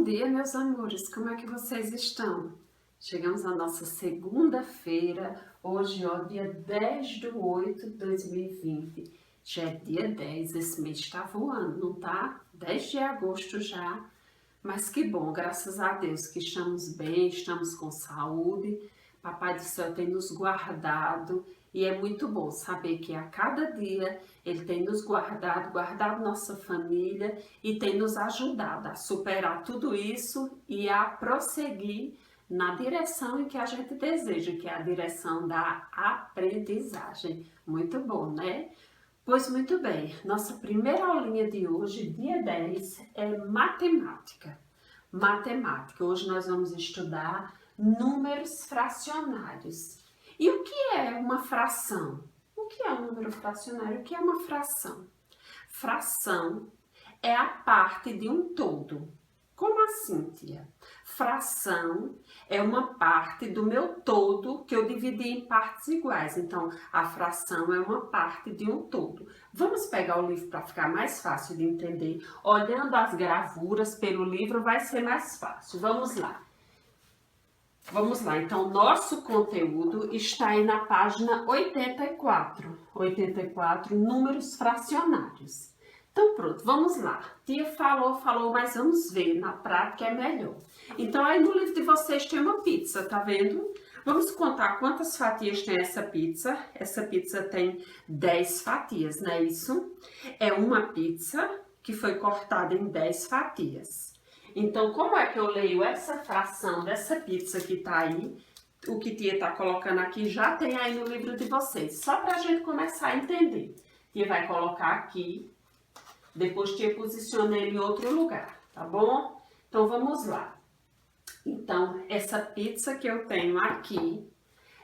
dia, meus amores, como é que vocês estão? Chegamos à nossa segunda-feira, hoje, ó, dia 10/8/2020. Já é dia 10, esse mês está voando, não tá? 10 de agosto já, mas que bom, graças a Deus que estamos bem, estamos com saúde, Papai do Céu tem nos guardado e é muito bom saber que a cada dia Ele tem nos guardado, guardado nossa família e tem nos ajudado a superar tudo isso e a prosseguir na direção em que a gente deseja, que é a direção da aprendizagem. Muito bom, né? Pois muito bem, nossa primeira aulinha de hoje, dia 10, é matemática. Matemática. Hoje nós vamos estudar números fracionários. E o que é uma fração? O que é um número fracionário? O que é uma fração? Fração é a parte de um todo. Como assim, tia? Fração é uma parte do meu todo que eu dividi em partes iguais. Então, a fração é uma parte de um todo. Vamos pegar o livro para ficar mais fácil de entender. Olhando as gravuras pelo livro vai ser mais fácil. Vamos lá. Vamos lá. Então, nosso conteúdo está aí na página 84. 84, números fracionários. Então pronto, vamos lá. Tia falou, mas vamos ver, na prática é melhor. Então aí no livro de vocês tem uma pizza, tá vendo? Vamos contar quantas fatias tem essa pizza. Essa pizza tem 10 fatias, não é isso? É uma pizza que foi cortada em 10 fatias. Então como é que eu leio essa fração dessa pizza que tá aí? O que tia tá colocando aqui já tem aí no livro de vocês. Só pra gente começar a entender. Tia vai colocar aqui. Depois tia posiciona ele em outro lugar, tá bom? Então vamos lá. Então, essa pizza que eu tenho aqui,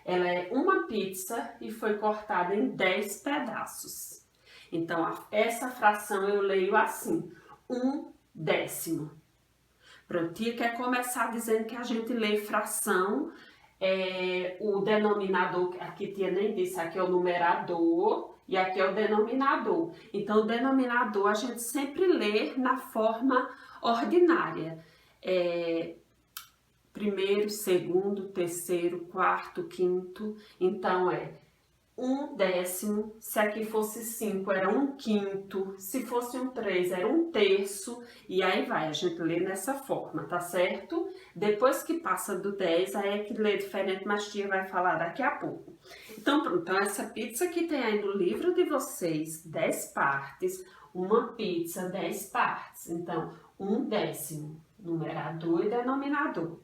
ela é uma pizza e foi cortada em 10 pedaços. Então, essa fração eu leio assim, 1/10. Pronto, tia quer começar dizendo que a gente lê fração, o denominador, aqui tia nem disse, aqui é o numerador, e aqui é o denominador. Então, o denominador a gente sempre lê na forma ordinária. Primeiro, segundo, terceiro, quarto, quinto. Então, 1/10. Se aqui fosse 5, era 1/5. Se fosse 3, era 1/3. E aí vai, a gente lê nessa forma, tá certo? Depois que passa do 10, aí é que lê diferente, mas tia vai falar daqui a pouco. Então, pronto. Então, essa pizza que tem aí no livro de vocês, 10 partes. Uma pizza, 10 partes. Então, 1/10. Numerador e denominador.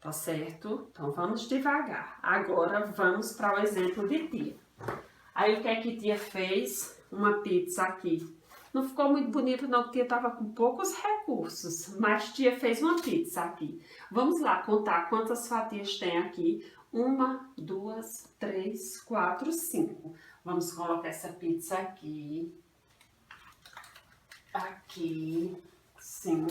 Tá certo? Então, vamos devagar. Agora, vamos para o exemplo de tia. Aí, o que é que tia fez? Uma pizza aqui. Não ficou muito bonito não, porque tia estava com poucos recursos. Mas tia fez uma pizza aqui. Vamos lá contar quantas fatias tem aqui. 1, 2, 3, 4, 5. Vamos colocar essa pizza aqui. Aqui. Sim.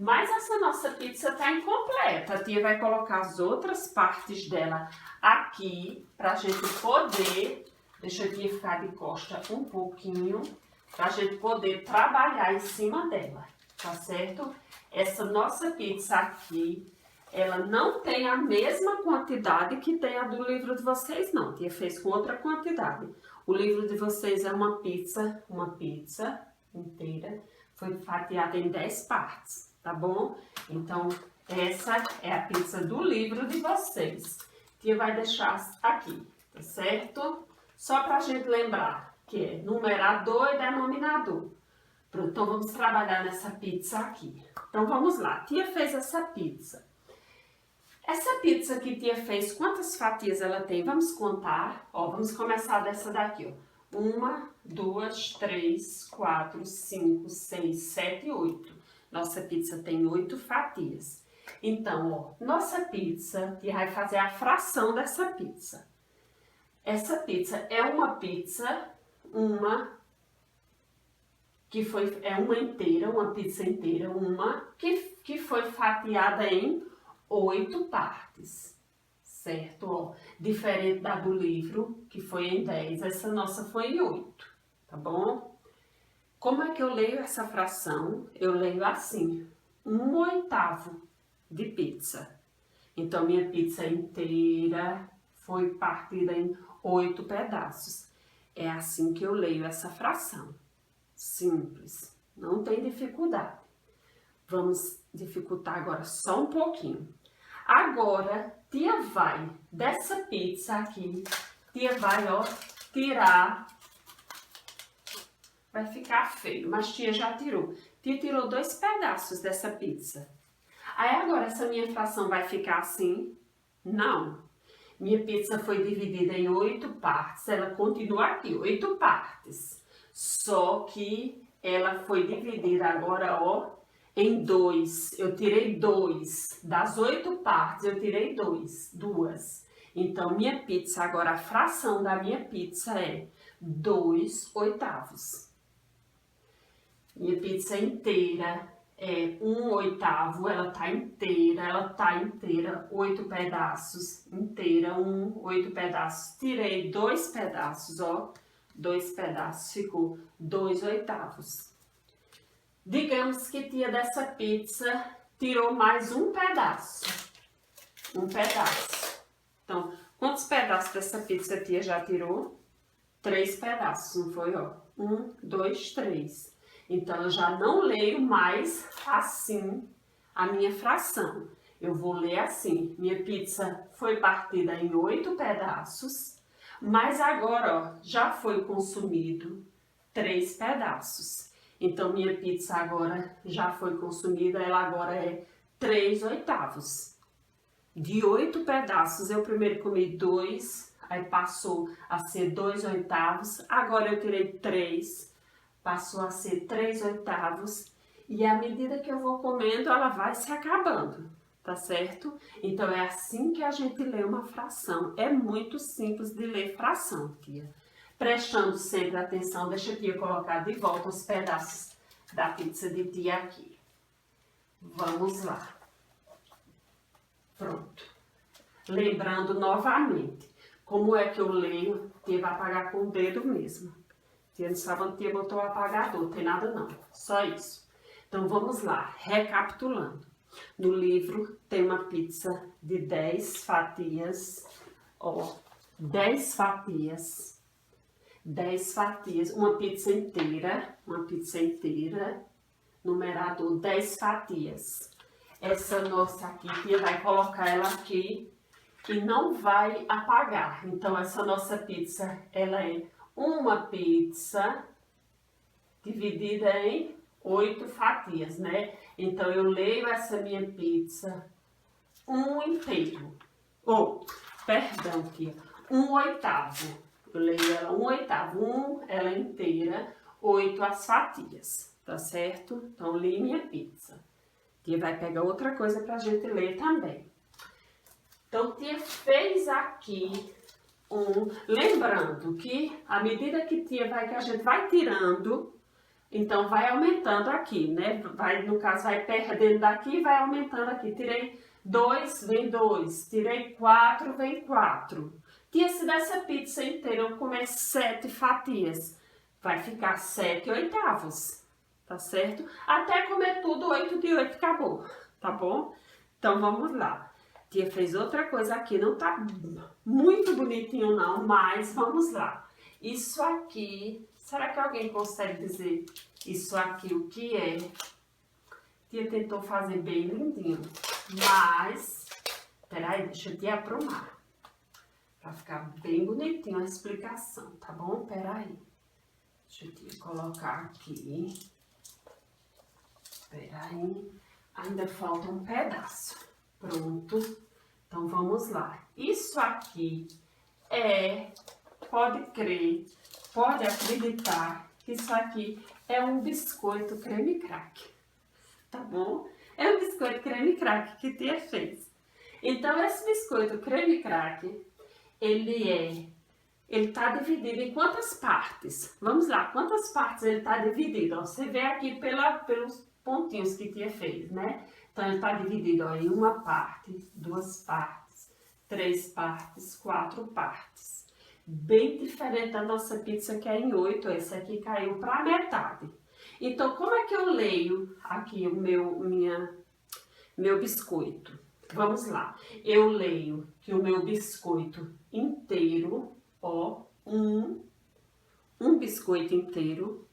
Mas essa nossa pizza tá incompleta. A tia vai colocar as outras partes dela aqui pra gente poder... Deixa a tia ficar de costa um pouquinho, pra gente poder trabalhar em cima dela, tá certo? Essa nossa pizza aqui, ela não tem a mesma quantidade que tem a do livro de vocês, não. A tia fez com outra quantidade. O livro de vocês é uma pizza inteira, foi fatiada em 10 partes. Tá bom? Então, essa é a pizza do livro de vocês. Tia vai deixar aqui, tá certo? Só pra gente lembrar que é numerador e denominador. Pronto, então vamos trabalhar nessa pizza aqui. Então, vamos lá. Tia fez essa pizza. Essa pizza que tia fez, quantas fatias ela tem? Vamos contar. Ó, vamos começar dessa daqui, ó. 1, 2, 3, 4, 5, 6, 7, 8. Nossa pizza tem 8 fatias. Então, ó, nossa pizza, tia vai fazer a fração dessa pizza. Essa pizza é uma pizza, uma pizza inteira, que foi fatiada em 8 partes. Certo? Ó, diferente da do livro, que foi em 10, essa nossa foi em 8, tá bom? Como é que eu leio essa fração? Eu leio assim, 1/8 de pizza. Então, minha pizza inteira foi partida em 8 pedaços. É assim que eu leio essa fração. Simples, não tem dificuldade. Vamos dificultar agora só um pouquinho. Agora, tia vai, dessa pizza aqui, tia vai, ó, tirar. Vai ficar feio, mas tia já tirou. Tia tirou 2 pedaços dessa pizza. Aí agora essa minha fração vai ficar assim? Não. Minha pizza foi dividida em 8 partes, ela continua aqui, 8 partes. Só que ela foi dividida agora, ó, em 2. Eu tirei 2. Das 8 partes, eu tirei 2. Então, minha pizza, agora a fração da minha pizza é 2/8. Minha pizza inteira é 1/8, ela tá inteira, 8 pedaços, inteira, 8 pedaços. Tirei 2 pedaços, ó, 2 pedaços, ficou 2/8. Digamos que tia dessa pizza tirou mais um pedaço. Então, quantos pedaços dessa pizza a tia já tirou? 3 pedaços, não foi, ó? 1, 2, 3. Então, eu já não leio mais assim a minha fração. Eu vou ler assim, minha pizza foi partida em 8 pedaços, mas agora, ó, já foi consumido 3 pedaços. Então, minha pizza agora já foi consumida, ela agora é 3/8. De 8 pedaços, eu primeiro comi 2, aí passou a ser 2/8, agora eu tirei 3, passou a ser 3/8, e à medida que eu vou comendo, ela vai se acabando, tá certo? Então, é assim que a gente lê uma fração. É muito simples de ler fração, tia. Prestando sempre atenção, deixa a tia colocar de volta os pedaços da pizza de tia aqui. Vamos lá. Pronto. Lembrando novamente, como é que eu leio? Tia vai apagar com o dedo mesmo. Tia não sabe onde tia botou o apagador, não tem nada não, só isso. Então vamos lá, recapitulando. No livro tem uma pizza de 10 fatias, ó, 10 fatias. 10 fatias, uma pizza inteira, numerador 10 fatias. Essa nossa aqui, tia vai colocar ela aqui e não vai apagar. Então, essa nossa pizza, ela é uma pizza dividida em 8 fatias, né? Então, eu leio essa minha pizza um inteiro. Perdão, tia, 1/8. Eu leio ela 1/8, ela inteira, 8 as fatias, tá certo? Então, li minha pizza. Tia vai pegar outra coisa pra gente ler também. Então, tia fez aqui lembrando que à medida que que a gente vai tirando, então vai aumentando aqui, né? No caso, vai perdendo daqui e vai aumentando aqui. Tirei 2, vem 2. Tirei 4, vem 4. Tia, se dessa pizza inteira eu comer 7 fatias, vai ficar 7/8, tá certo? Até comer tudo, 8 de 8 acabou, tá bom? Então, vamos lá. Tia fez outra coisa aqui, não tá muito bonitinho não, mas vamos lá. Isso aqui, será que alguém consegue dizer isso aqui o que é? Tia tentou fazer bem lindinho, mas, peraí, deixa eu te aprumar. Pra ficar bem bonitinho a explicação, tá bom? Peraí. Deixa eu colocar aqui. Peraí. Ainda falta um pedaço. Pronto. Então, vamos lá. Isso aqui pode crer, pode acreditar que isso aqui é um biscoito creme crack. Tá bom? É um biscoito creme crack que tia fez. Então, esse biscoito creme crack, ele tá dividido em quantas partes? Vamos lá, quantas partes ele tá dividido? Ó, você vê aqui pelos pontinhos que tia fez, né? Então, ele tá dividido ó, em 1 parte, 2 partes, 3 partes, 4 partes. Bem diferente da nossa pizza que é em 8, esse aqui caiu pra metade. Então, como é que eu leio aqui o meu biscoito? Vamos lá. Eu leio que o meu biscoito inteiro, ó, um biscoito inteiro.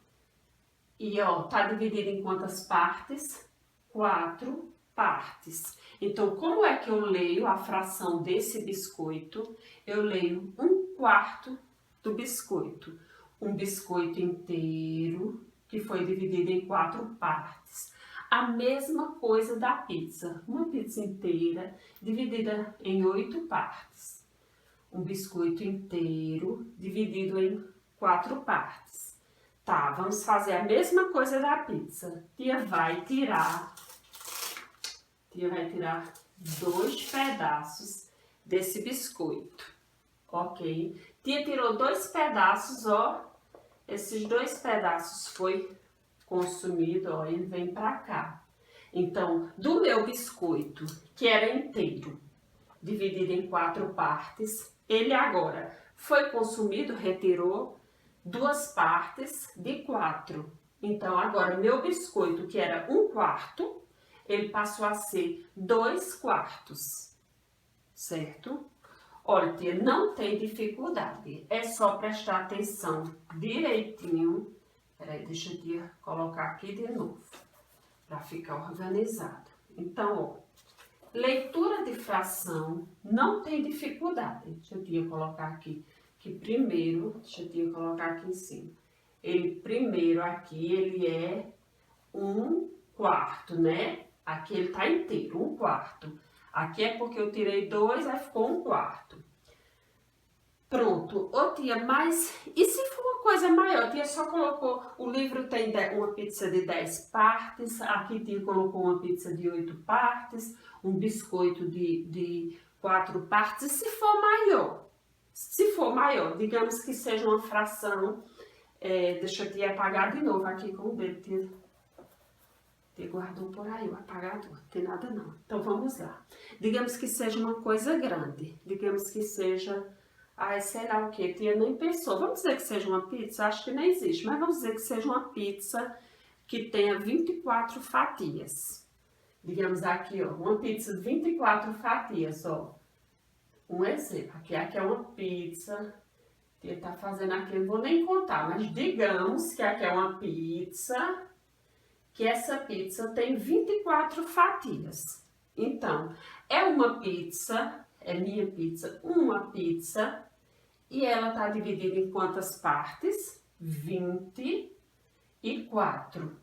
E, ó, tá dividido em quantas partes? 4 partes. Então, como é que eu leio a fração desse biscoito? Eu leio 1/4 do biscoito. Um biscoito inteiro que foi dividido em 4 partes. A mesma coisa da pizza. Uma pizza inteira dividida em 8 partes. Um biscoito inteiro dividido em 4 partes. Tá, vamos fazer a mesma coisa da pizza. Tia vai tirar 2 pedaços desse biscoito, ok? Tia tirou 2 pedaços, ó. Esses 2 pedaços foi consumido, ó, ele vem pra cá. Então, do meu biscoito, que era inteiro, dividido em 4 partes, ele agora foi consumido, retirou 2 partes de 4. Então, agora, meu biscoito, que era 1/4, ele passou a ser 2/4, certo? Olha, tia, não tem dificuldade, é só prestar atenção direitinho. Peraí, deixa a tia colocar aqui de novo, para ficar organizado. Então, ó, leitura de fração não tem dificuldade. Deixa a tia colocar aqui, que primeiro, deixa a tia colocar aqui em cima. Ele primeiro aqui, ele é 1/4, né? Aqui ele tá inteiro, 1/4. Aqui é porque eu tirei 2, aí ficou 1/4. Pronto. Ô tia, mas e se for uma coisa maior? Tia só colocou, o livro tem uma pizza de 10 partes, aqui tia colocou uma pizza de 8 partes, um biscoito de 4 partes. E se for maior? Se for maior, digamos que seja uma fração, deixa a tia apagar de novo aqui com o dedo, tia guardou por aí o apagador, não tem nada não. Então vamos lá. Digamos que seja uma coisa grande, digamos que seja, ai, sei lá o que, tia nem pensou. Vamos dizer que seja uma pizza, acho que nem existe, mas vamos dizer que seja uma pizza que tenha 24 fatias. Digamos aqui, ó, uma pizza de 24 fatias, ó. Um exemplo, aqui é uma pizza, tia tá fazendo aqui, não vou nem contar, mas digamos que aqui é uma pizza, que essa pizza tem 24 fatias. Então, é uma pizza, é minha pizza, uma pizza, e ela tá dividida em quantas partes? 24.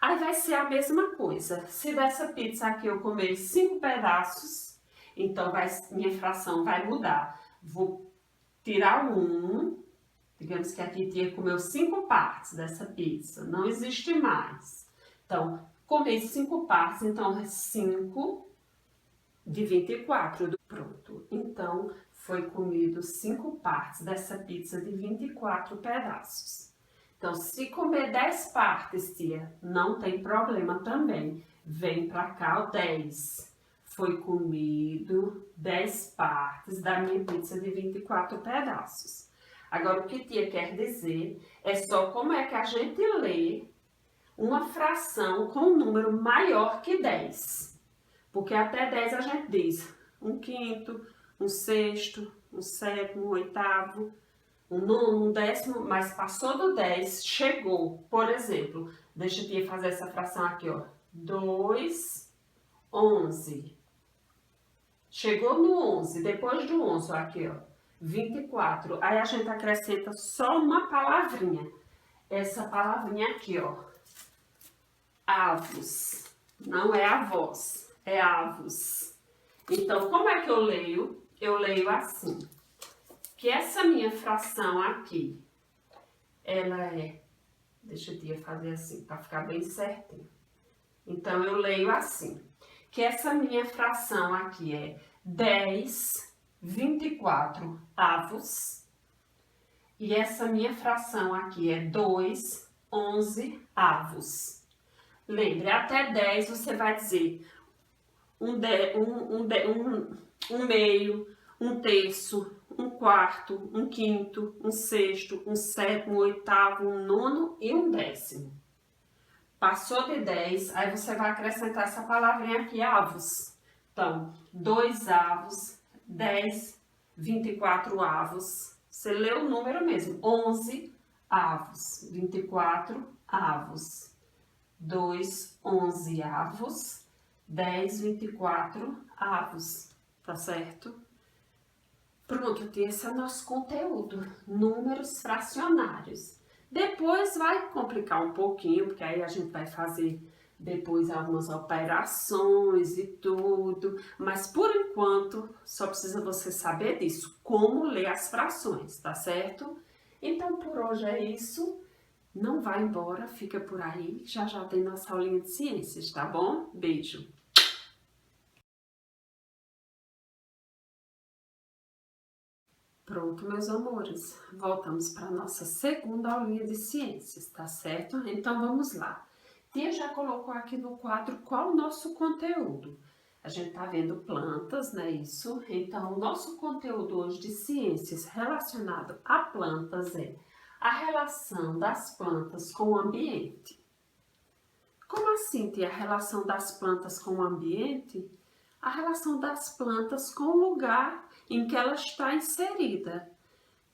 Aí vai ser a mesma coisa. Se dessa pizza aqui eu comer 5 pedaços, então minha fração vai mudar. Vou tirar 1, digamos que aqui tia comeu 5 partes dessa pizza, não existe mais. Então, comer 5 partes, então é 5 de 24. Pronto, então foi comido 5 partes dessa pizza de 24 pedaços. Então, se comer 10 partes, tia, não tem problema também. Vem pra cá o 10. Foi comido 10 partes da minha pizza de 24 pedaços. Agora, o que tia quer dizer é só como é que a gente lê uma fração com um número maior que 10. Porque até 10 a gente diz 1/5, 1/6, 1/7, 1/8, 1/9, 1/10, mas passou do 10, chegou, por exemplo, deixa a tia fazer essa fração aqui, ó, 2, 11. Chegou no 11, depois do 11, ó, aqui, ó, 24. Aí a gente acrescenta só uma palavrinha. Essa palavrinha aqui, ó, avos. Não é avós, é avos. Então, como é que eu leio? Eu leio assim. Que essa minha fração aqui, ela é... Deixa eu tia fazer assim, para ficar bem certinho. Então, eu leio assim. Que essa minha fração aqui é 10, 24 avos. E essa minha fração aqui é 2, 11 avos. Lembre, até 10 você vai dizer um meio, 1/3, um quarto, um quinto, um sexto, um sétimo, um oitavo, um nono e um décimo. Passou de 10, aí você vai acrescentar essa palavrinha aqui, avos. Então, 2 avos, 10, 24 avos. Você leu o número mesmo, 11 avos, 24 avos. 2, 11 avos, 10, 24 avos, tá certo? Pronto, esse é o nosso conteúdo, números fracionários. Depois vai complicar um pouquinho, porque aí a gente vai fazer depois algumas operações e tudo, mas por enquanto só precisa você saber disso, como ler as frações, tá certo? Então por hoje é isso, não vai embora, fica por aí, já já tem nossa aulinha de ciências, tá bom? Beijo! Pronto, meus amores, voltamos para a nossa segunda aulinha de ciências, tá certo? Então vamos lá. Tia já colocou aqui no quadro qual o nosso conteúdo. A gente tá vendo plantas, não é isso? Então, o nosso conteúdo hoje de ciências relacionado a plantas é a relação das plantas com o ambiente. Como assim, tia, a relação das plantas com o ambiente? A relação das plantas com o lugar em que ela está inserida.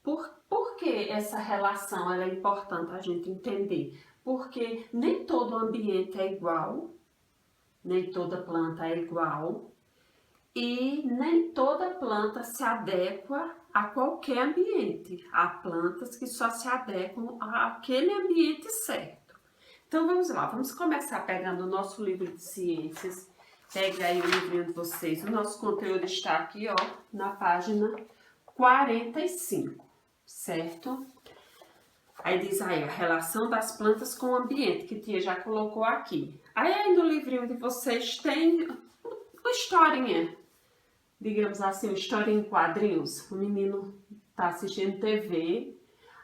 Por que essa relação ela é importante a gente entender? Porque nem todo ambiente é igual, nem toda planta é igual e nem toda planta se adequa a qualquer ambiente. Há plantas que só se adequam àquele ambiente certo. Então vamos lá, vamos começar pegando o nosso livro de ciências. Pegue aí o livrinho de vocês. O nosso conteúdo está aqui, ó, na página 45, certo? Aí diz aí a relação das plantas com o ambiente, que tia já colocou aqui. Aí no livrinho de vocês tem uma historinha, digamos assim, uma história em quadrinhos. O menino tá assistindo TV,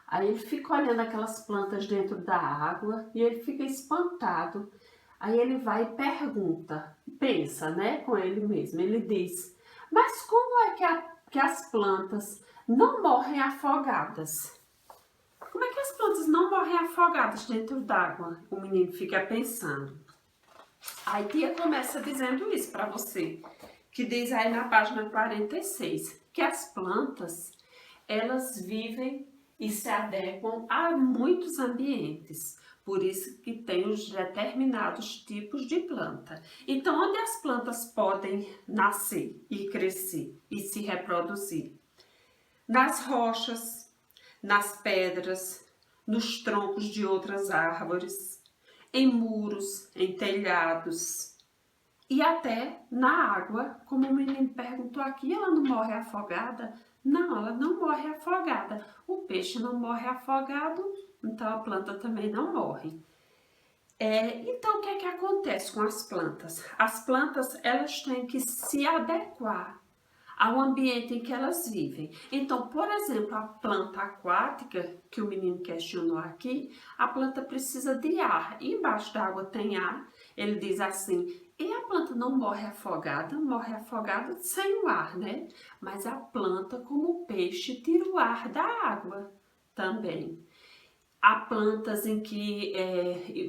aí ele fica olhando aquelas plantas dentro da água e ele fica espantado. Aí ele vai e pergunta, pensa, né, com ele mesmo. Ele diz, mas como é que as plantas não morrem afogadas? Como é que as plantas não morrem afogadas dentro d'água? O menino fica pensando. Aí tia começa dizendo isso para você, que diz aí na página 46, que as plantas, elas vivem e se adequam a muitos ambientes. Por isso que tem os determinados tipos de planta. Então, onde as plantas podem nascer e crescer e se reproduzir? Nas rochas, nas pedras, nos troncos de outras árvores, em muros, em telhados e até na água, como o menino perguntou aqui, ela não morre afogada? Não, ela não morre afogada. O peixe não morre afogado, então a planta também não morre. Então, o que é que acontece com as plantas? As plantas, elas têm que se adequar ao ambiente em que elas vivem. Então, por exemplo, a planta aquática, que o menino questionou aqui, a planta precisa de ar. E embaixo da água tem ar. Ele diz assim, e a planta não morre afogada sem o ar, né? Mas a planta, como o peixe, tira o ar da água também. Há plantas em que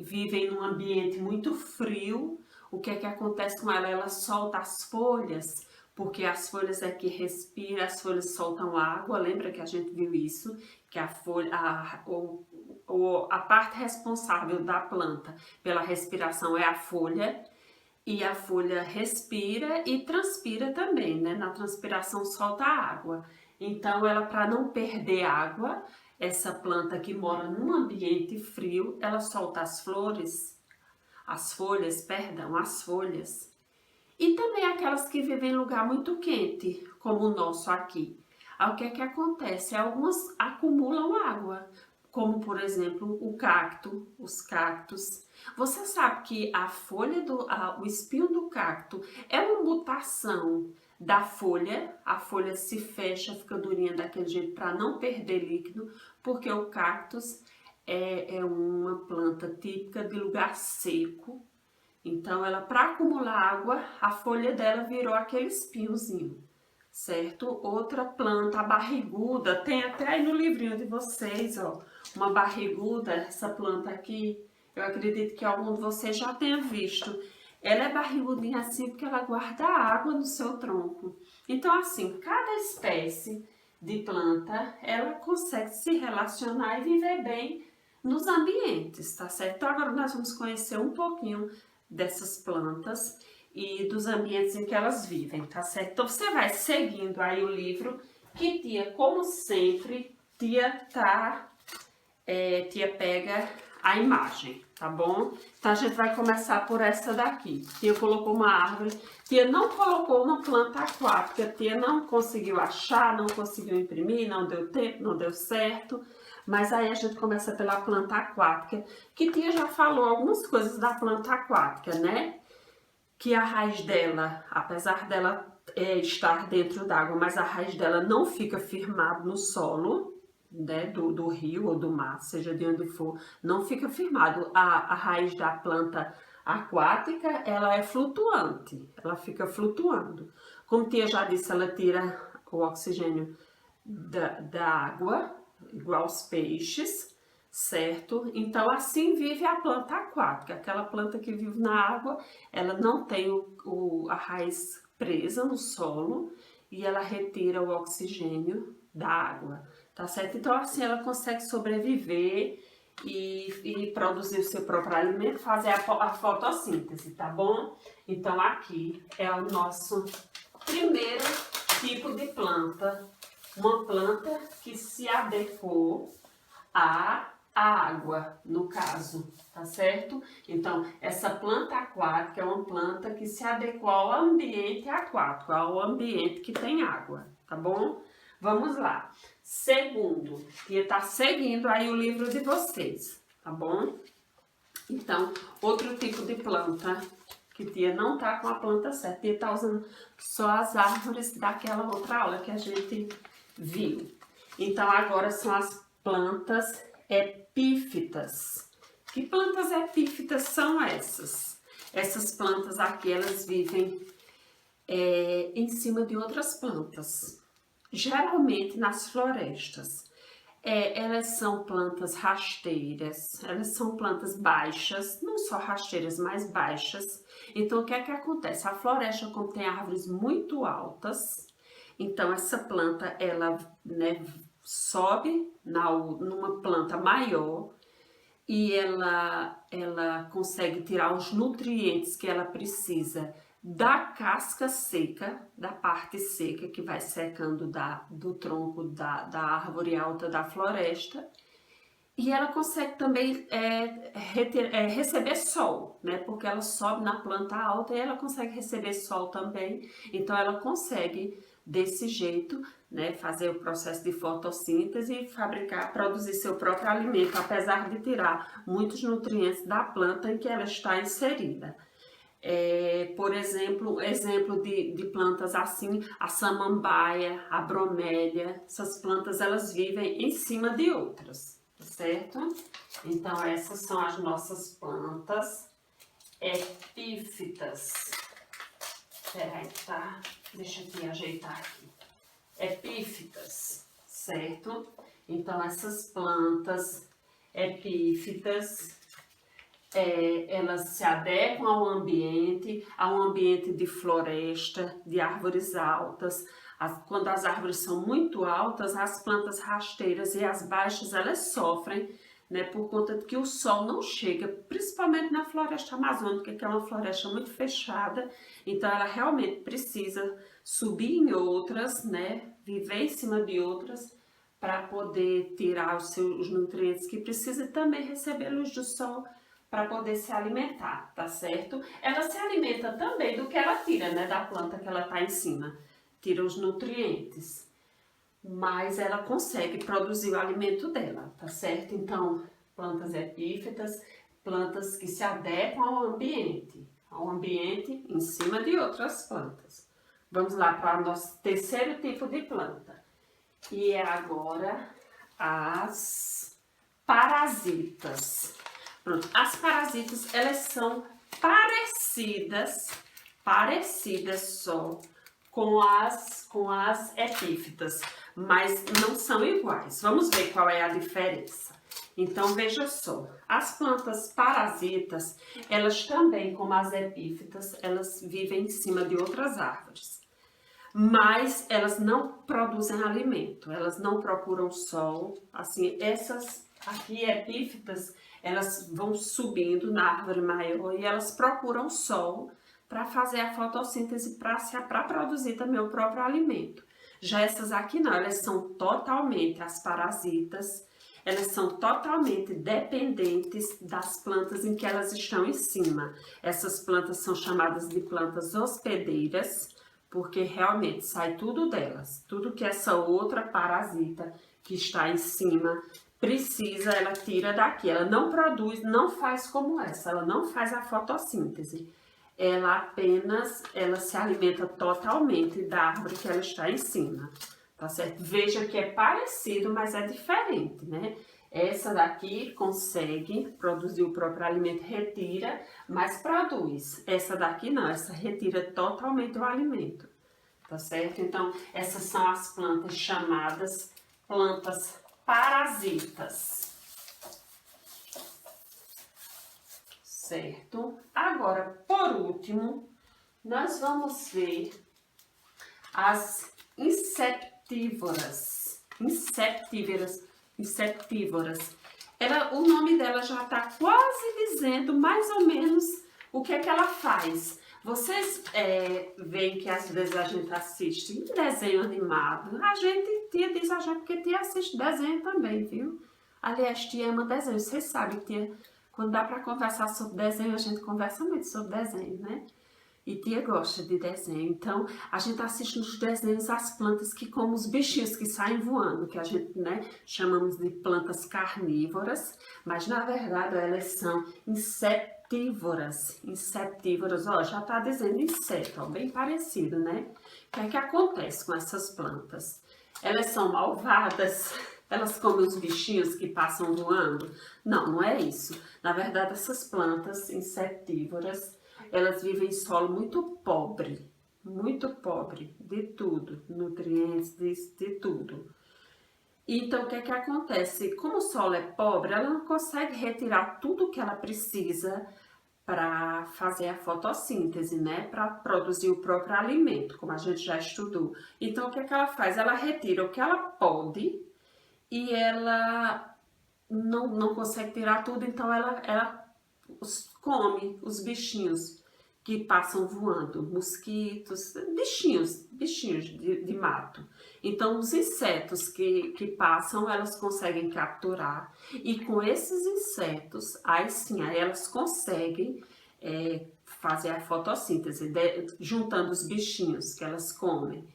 vivem num ambiente muito frio. O que é que acontece com ela? Ela solta as folhas, porque as folhas é que respira, as folhas soltam água. Lembra que a gente viu isso? Que a folha, a parte responsável da planta pela respiração é a folha. E a folha respira e transpira também, né? Na transpiração solta água. Então, ela, para não perder água, essa planta que mora num ambiente frio, ela solta as folhas. E também aquelas que vivem em lugar muito quente, como o nosso aqui. Aí o que é que acontece? Algumas acumulam água, como por exemplo os cactos. Você sabe que o espinho do cacto é uma mutação da folha, a folha se fecha, fica durinha daquele jeito para não perder líquido, porque o cactus é uma planta típica de lugar seco. Então, ela, para acumular água, a folha dela virou aquele espinhozinho, certo? Outra planta, a barriguda, tem até aí no livrinho de vocês, ó, uma barriguda, essa planta aqui, eu acredito que algum de vocês já tenha visto. Ela é barrigudinha assim porque ela guarda água no seu tronco. Então, assim, cada espécie de planta, ela consegue se relacionar e viver bem nos ambientes, tá certo? Então, agora nós vamos conhecer um pouquinho dessas plantas e dos ambientes em que elas vivem, tá certo? Então, você vai seguindo aí o livro, que tia, como sempre, tia pega a imagem, tá bom? Então, a gente vai começar por essa daqui. Tia colocou uma árvore, tia não colocou uma planta aquática, tia não conseguiu achar, não conseguiu imprimir, não deu tempo, não deu certo. Mas aí a gente começa pela planta aquática, que tia já falou algumas coisas da planta aquática, né? Que a raiz dela, apesar dela estar dentro d'água, mas a raiz dela não fica firmada no solo, né, do rio ou do mar, seja de onde for, não fica firmado. A raiz da planta aquática, ela é flutuante, ela fica flutuando. Como tia já disse, ela tira o oxigênio da água, igual os peixes, certo? Então, assim vive a planta aquática, aquela planta que vive na água, ela não tem a raiz presa no solo e ela retira o oxigênio da água, tá certo? Então, assim ela consegue sobreviver e produzir o seu próprio alimento, fazer a fotossíntese, tá bom? Então, aqui é o nosso primeiro tipo de planta, uma planta que se adequou à água, no caso, tá certo? Então, essa planta aquática é uma planta que se adequou ao ambiente aquático, ao ambiente que tem água, tá bom? Vamos lá. Segundo, tia tá seguindo aí o livro de vocês, tá bom? Então, outro tipo de planta, que tia não tá com a planta certa, tia tá usando só as árvores daquela outra aula que a gente viu. Então, agora são as plantas epífitas. Que plantas epífitas são essas? Essas plantas aqui, elas vivem em cima de outras plantas, geralmente nas florestas. Elas são plantas rasteiras, elas são plantas baixas, não só rasteiras, mas baixas. Então, o que é que acontece? A floresta, como tem árvores muito altas, então essa planta, ela, né, sobe numa planta maior e ela consegue tirar os nutrientes que ela precisa da casca seca, da parte seca que vai secando do tronco da árvore alta da floresta, e ela consegue também receber sol, né? Porque ela sobe na planta alta e ela consegue receber sol também, então ela consegue desse jeito, né, fazer o processo de fotossíntese e produzir seu próprio alimento, apesar de tirar muitos nutrientes da planta em que ela está inserida. Por exemplo, de plantas assim, a samambaia, a bromélia, essas plantas elas vivem em cima de outras, certo? Então essas são as nossas plantas epífitas. Peraí, tá? Deixa eu te ajeitar aqui. Epífitas, certo? Então essas plantas epífitas, elas se adequam ao ambiente de floresta, de árvores altas. Quando as árvores são muito altas, as plantas rasteiras e as baixas, elas sofrem, né, por conta de que o sol não chega, principalmente na floresta amazônica, que é uma floresta muito fechada. Então ela realmente precisa subir em outras, né, viver em cima de outras, para poder tirar os nutrientes que precisa e também receber luz do sol para poder se alimentar, tá certo? Ela se alimenta também do que ela tira, né, da planta que ela tá em cima, tira os nutrientes, mas ela consegue produzir o alimento dela, tá certo? Então, plantas epífitas, plantas que se adequam ao ambiente em cima de outras plantas. Vamos lá para o nosso terceiro tipo de planta, e é agora as parasitas. Pronto. As parasitas, elas são parecidas só com as epífitas, mas não são iguais. Vamos ver qual é a diferença. Então, veja só, as plantas parasitas, elas também, como as epífitas, elas vivem em cima de outras árvores. Mas elas não produzem alimento, elas não procuram sol. Assim, essas aqui epífitas, elas vão subindo na árvore maior e elas procuram sol para fazer a fotossíntese para produzir também o próprio alimento. Já essas aqui não, elas são totalmente, as parasitas, elas são totalmente dependentes das plantas em que elas estão em cima. Essas plantas são chamadas de plantas hospedeiras, porque realmente sai tudo delas. Tudo que essa outra parasita que está em cima precisa, ela tira daqui. Ela não produz, não faz como essa, ela não faz a fotossíntese. Ela se alimenta totalmente da árvore que ela está em cima. Tá certo? Veja que é parecido, mas é diferente, né? Essa daqui consegue produzir o próprio alimento, retira, mas produz. Essa daqui não, essa retira totalmente o alimento, tá certo? Então, essas são as plantas chamadas plantas parasitas, certo? Agora, por último, nós vamos ver as insetívoras. O nome dela já está quase dizendo mais ou menos o que é que ela faz. Vocês veem que às vezes a gente assiste desenho animado. Tia diz a gente porque tia assiste desenho também, viu? Aliás, tia ama desenho. Vocês sabem que tia, quando dá para conversar sobre desenho, a gente conversa muito sobre desenho, né? E tia gosta de desenho, então a gente assiste nos desenhos as plantas que comem os bichinhos que saem voando, que a gente, né, chamamos de plantas carnívoras, mas na verdade elas são insetívoras, ó, já tá dizendo inseto, ó, bem parecido, né? O que é que acontece com essas plantas? Elas são malvadas? Elas comem os bichinhos que passam voando? Não, não é isso. Na verdade, essas plantas insetívoras, elas vivem em solo muito pobre de tudo, nutrientes, de tudo. Então, o que é que acontece? Como o solo é pobre, ela não consegue retirar tudo que ela precisa para fazer a fotossíntese, né? Para produzir o próprio alimento, como a gente já estudou. Então, o que é que ela faz? Ela retira o que ela pode e ela não consegue tirar tudo, então ela come os bichinhos que passam voando, mosquitos, bichinhos de mato. Então, os insetos que passam, elas conseguem capturar, e com esses insetos, aí sim, aí elas conseguem fazer a fotossíntese, juntando os bichinhos que elas comem.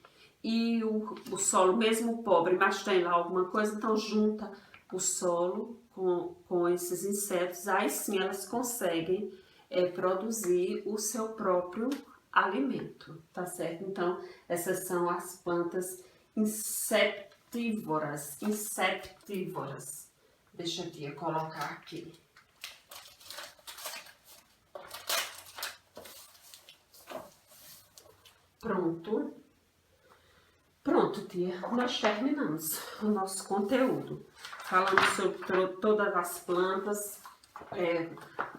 E o solo, mesmo pobre, mas tem lá alguma coisa, então junta o solo com esses insetos, aí sim elas conseguem produzir o seu próprio alimento, tá certo? Então, essas são as plantas insetívoras. Deixa a tia colocar aqui. Pronto. Pronto, tia, nós terminamos o nosso conteúdo. Falando sobre todas as plantas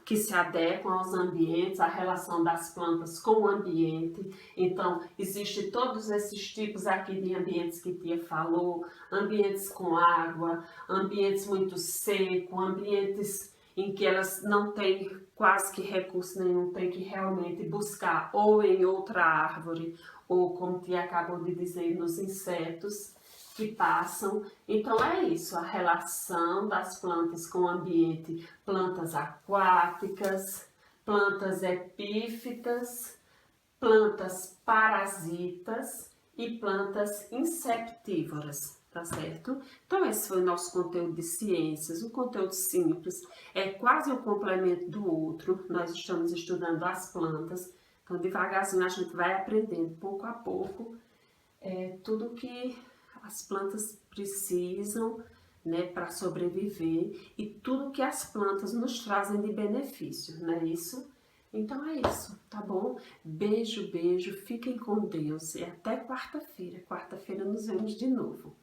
que se adequam aos ambientes, a relação das plantas com o ambiente. Então, existem todos esses tipos aqui de ambientes que tia falou, ambientes com água, ambientes muito secos, ambientes em que elas não têm quase que recurso nenhum, tem que realmente buscar ou em outra árvore, ou como tia acabou de dizer, nos insetos que passam. Então é isso, a relação das plantas com o ambiente, plantas aquáticas, plantas epífitas, plantas parasitas e plantas insetívoras, tá certo? Então esse foi o nosso conteúdo de ciências, um conteúdo simples, é quase um complemento do outro. Nós estamos estudando as plantas, então devagarzinho a gente vai aprendendo pouco a pouco tudo que as plantas precisam, né, para sobreviver, e tudo que as plantas nos trazem de benefício, não é isso? Então é isso, tá bom? Beijo, beijo, fiquem com Deus e até quarta-feira. Quarta-feira nos vemos de novo.